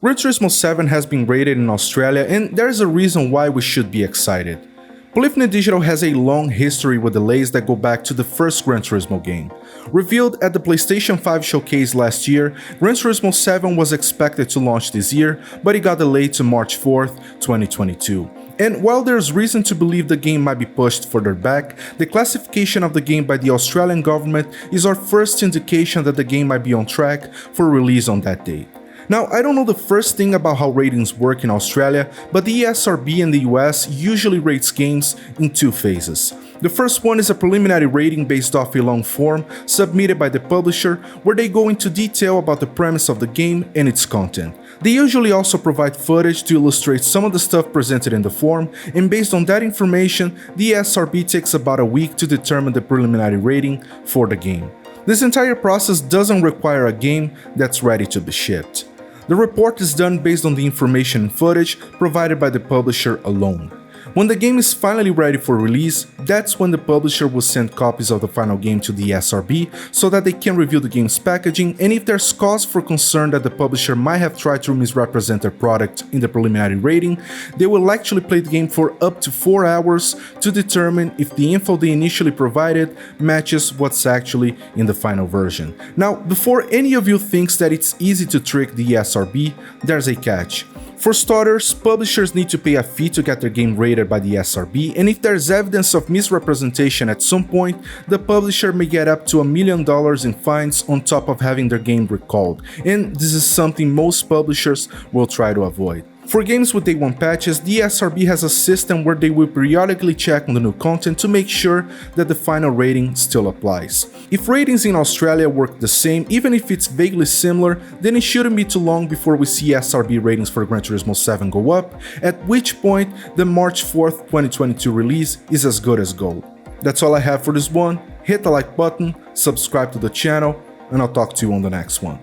Gran Turismo 7 has been rated in Australia, and there's a reason why we should be excited. Polyphony Digital has a long history with delays that go back to the first Gran Turismo game. Revealed at the PlayStation 5 showcase last year, Gran Turismo 7 was expected to launch this year, but it got delayed to March 4th, 2022. And while there's reason to believe the game might be pushed further back, the classification of the game by the Australian government is our first indication that the game might be on track for release on that date. Now, I don't know the first thing about how ratings work in Australia, but the ESRB in the US usually rates games in two phases. The first one is a preliminary rating based off a long form submitted by the publisher where they go into detail about the premise of the game and its content. They usually also provide footage to illustrate some of the stuff presented in the form, and based on that information, the ESRB takes about a week to determine the preliminary rating for the game. This entire process doesn't require a game that's ready to be shipped. The report is done based on the information and footage provided by the publisher alone. When the game is finally ready for release, that's when the publisher will send copies of the final game to the SRB so that they can review the game's packaging, and if there's cause for concern that the publisher might have tried to misrepresent their product in the preliminary rating, they will actually play the game for up to 4 hours to determine if the info they initially provided matches what's actually in the final version. Now, before any of you thinks that it's easy to trick the SRB, there's a catch. For starters, publishers need to pay a fee to get their game rated by the SRB, and if there's evidence of misrepresentation at some point, the publisher may get up to $1 million in fines on top of having their game recalled, and this is something most publishers will try to avoid. For games with Day 1 patches, the SRB has a system where they will periodically check on the new content to make sure that the final rating still applies. If ratings in Australia work the same, even if it's vaguely similar, then it shouldn't be too long before we see SRB ratings for Gran Turismo 7 go up, at which point the March 4th, 2022 release is as good as gold. That's all I have for this one. Hit the like button, subscribe to the channel, and I'll talk to you on the next one.